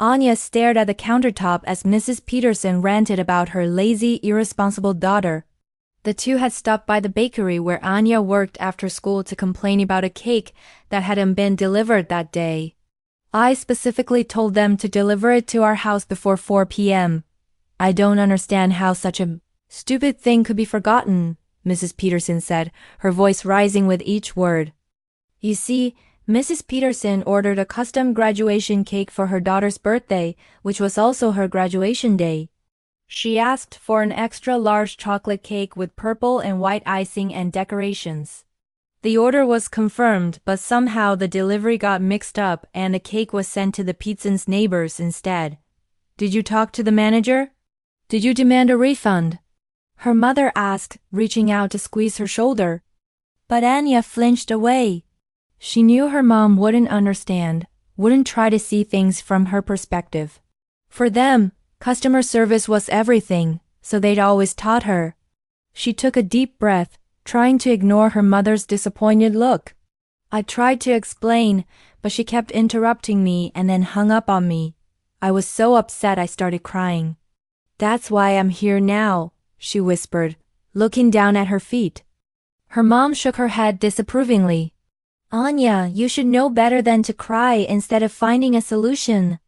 Anya stared at the countertop as Mrs. Peterson ranted about her lazy, irresponsible daughter. The two had stopped by the bakery where Anya worked after school to complain about a cake that hadn't been delivered that day. I specifically told them to deliver it to our house before 4 p.m. I don't understand how such a stupid thing could be forgotten, Mrs. Peterson said, her voice rising with each word. You see, Mrs. Peterson ordered a custom graduation cake for her daughter's birthday, which was also her graduation day. She asked for an extra large chocolate cake with purple and white icing and decorations. The order was confirmed, but somehow the delivery got mixed up and the cake was sent to the Petersons' neighbors instead. Did you talk to the manager? Did you demand a refund? Her mother asked, reaching out to squeeze her shoulder. But Anya flinched away. She knew her mom wouldn't understand, wouldn't try to see things from her perspective. For them, customer service was everything, so they'd always taught her. She took a deep breath, trying to ignore her mother's disappointed look. I tried to explain, but she kept interrupting me and then hung up on me. I was so upset I started crying. That's why I'm here now, she whispered, looking down at her feet. Her mom shook her head disapprovingly. Anya, you should know better than to cry instead of finding a solution.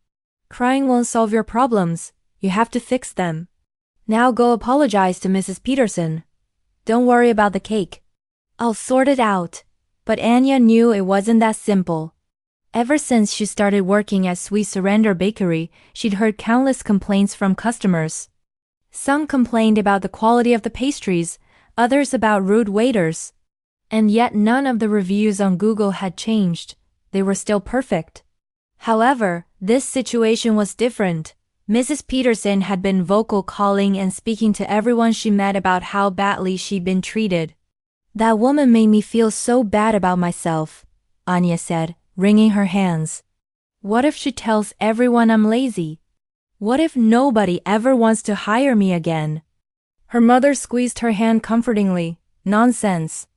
Crying won't solve your problems. You have to fix them. Now go apologize to Mrs. Peterson. Don't worry about the cake. I'll sort it out. But Anya knew it wasn't that simple. Ever since she started working at Sweet Surrender Bakery, she'd heard countless complaints from customers. Some complained about the quality of the pastries, others about rude waiters. And yet none of the reviews on Google had changed. They were still perfect. However, this situation was different. Mrs. Peterson had been vocal, calling and speaking to everyone she met about how badly she'd been treated. That woman made me feel so bad about myself, Anya said, wringing her hands. What if she tells everyone I'm lazy? What if nobody ever wants to hire me again? Her mother squeezed her hand comfortingly. Nonsense.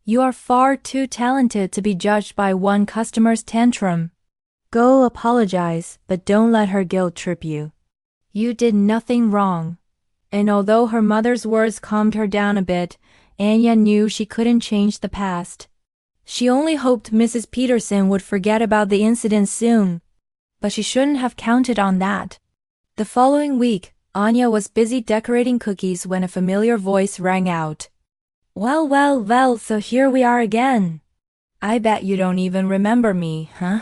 You are far too talented to be judged by one customer's tantrum. Go apologize, but don't let her guilt trip you. You did nothing wrong. And although her mother's words calmed her down a bit, Anya knew she couldn't change the past. She only hoped Mrs. Peterson would forget about the incident soon. But she shouldn't have counted on that. The following week, Anya was busy decorating cookies when a familiar voice rang out. Well, so here we are again. I bet you don't even remember me, huh?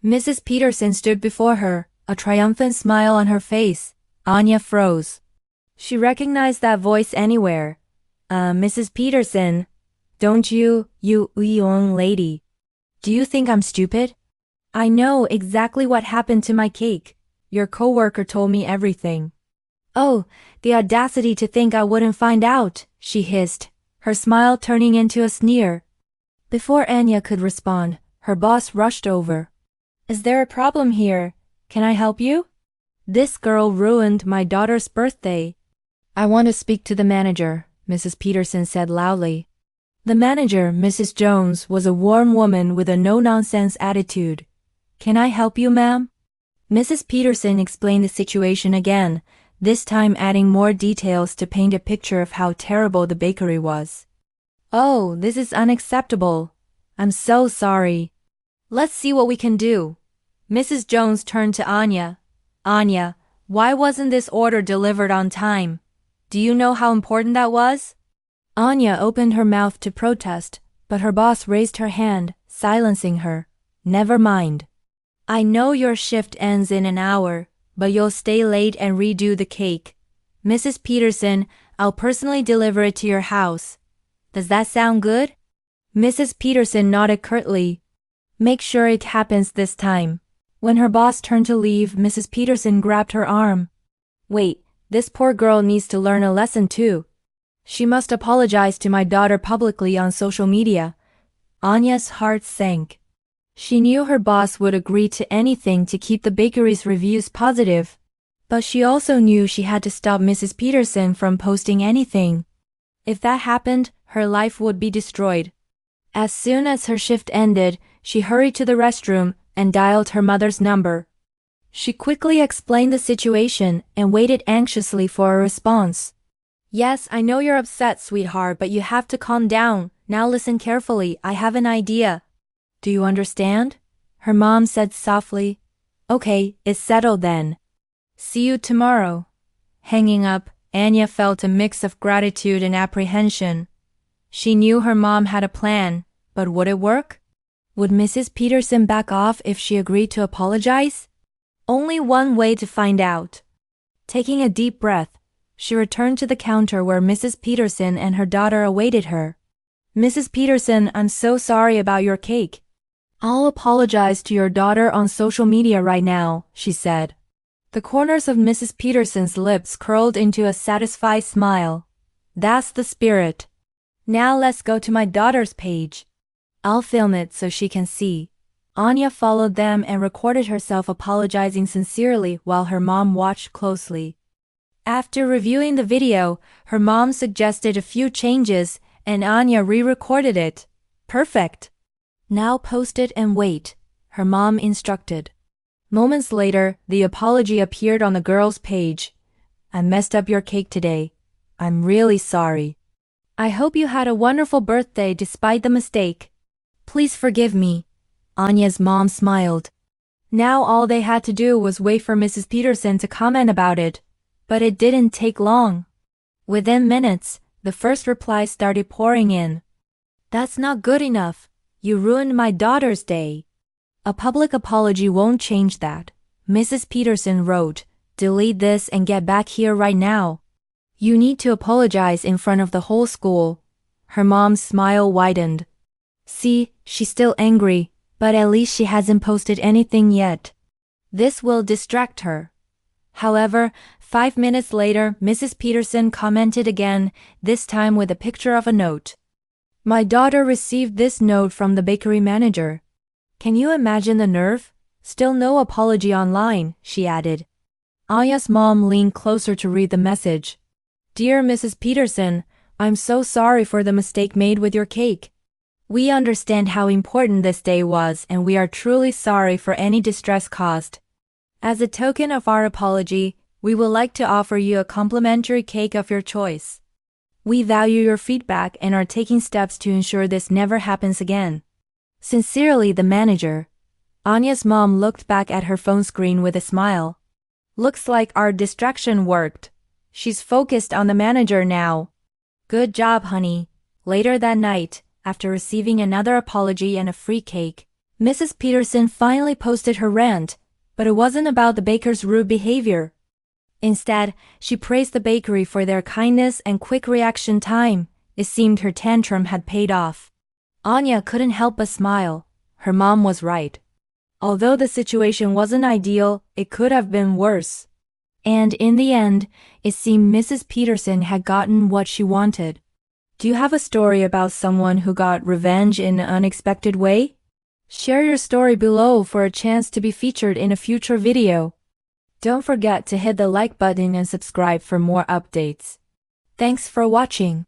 Mrs. Peterson stood before her, a triumphant smile on her face. Anya froze. She recognized that voice anywhere. Mrs. Peterson, don't you young lady. Do you think I'm stupid? I know exactly what happened to my cake. Your coworker told me everything. Oh, the audacity to think I wouldn't find out, she hissed, her smile turning into a sneer. Before Anya could respond, her boss rushed over. Is there a problem here? Can I help you? This girl ruined my daughter's birthday. I want to speak to the manager, Mrs. Peterson said loudly. The manager, Mrs. Jones, was a warm woman with a no-nonsense attitude. Can I help you, ma'am? Mrs. Peterson explained the situation again, this time adding more details to paint a picture of how terrible the bakery was. Oh, this is unacceptable. I'm so sorry. Let's see what we can do. Mrs. Jones turned to Anya. Anya, why wasn't this order delivered on time? Do you know how important that was? Anya opened her mouth to protest, but her boss raised her hand, silencing her. Never mind. I know your shift ends in an hour, but you'll stay late and redo the cake. Mrs. Peterson, I'll personally deliver it to your house. Does that sound good? Mrs. Peterson nodded curtly. Make sure it happens this time. When her boss turned to leave, Mrs. Peterson grabbed her arm. Wait, this poor girl needs to learn a lesson too. She must apologize to my daughter publicly on social media. Anya's heart sank. She knew her boss would agree to anything to keep the bakery's reviews positive. But she also knew she had to stop Mrs. Peterson from posting anything. If that happened, her life would be destroyed. As soon as her shift ended, she hurried to the restroom and dialed her mother's number. She quickly explained the situation and waited anxiously for a response. Yes, I know you're upset, sweetheart, but you have to calm down. Now listen carefully, I have an idea. Do you understand? Her mom said softly. Okay, it's settled then. See you tomorrow. Hanging up, Anya felt a mix of gratitude and apprehension. She knew her mom had a plan, but would it work? Would Mrs. Peterson back off if she agreed to apologize? Only one way to find out. Taking a deep breath, she returned to the counter where Mrs. Peterson and her daughter awaited her. Mrs. Peterson, I'm so sorry about your cake. I'll apologize to your daughter on social media right now, she said. The corners of Mrs. Peterson's lips curled into a satisfied smile. That's the spirit. Now let's go to my daughter's page. I'll film it so she can see. Anya followed them and recorded herself apologizing sincerely while her mom watched closely. After reviewing the video, her mom suggested a few changes and Anya re-recorded it. Perfect. Now post it and wait, her mom instructed. Moments later, the apology appeared on the girl's page. I messed up your cake today. I'm really sorry. I hope you had a wonderful birthday despite the mistake. Please forgive me. Anya's mom smiled. Now all they had to do was wait for Mrs. Peterson to comment about it. But it didn't take long. Within minutes, the first replies started pouring in. That's not good enough. You ruined my daughter's day. A public apology won't change that. Mrs. Peterson wrote, delete this and get back here right now. You need to apologize in front of the whole school. Her mom's smile widened. See, she's still angry, but at least she hasn't posted anything yet. This will distract her. However, 5 minutes later, Mrs. Peterson commented again, this time with a picture of a note. My daughter received this note from the bakery manager. Can you imagine the nerve? Still no apology online, she added. Anya's mom leaned closer to read the message. Dear Mrs. Peterson, I'm so sorry for the mistake made with your cake. We understand how important this day was and we are truly sorry for any distress caused. As a token of our apology, we would like to offer you a complimentary cake of your choice. We value your feedback and are taking steps to ensure this never happens again. Sincerely, the manager. Anya's mom looked back at her phone screen with a smile. Looks like our distraction worked. She's focused on the manager now. Good job, honey. Later that night, after receiving another apology and a free cake, Mrs. Peterson finally posted her rant, but it wasn't about the baker's rude behavior. Instead, she praised the bakery for their kindness and quick reaction time. It seemed her tantrum had paid off. Anya couldn't help but smile. Her mom was right. Although the situation wasn't ideal, it could have been worse. And in the end, it seemed Mrs. Peterson had gotten what she wanted. Do you have a story about someone who got revenge in an unexpected way? Share your story below for a chance to be featured in a future video. Don't forget to hit the like button and subscribe for more updates. Thanks for watching.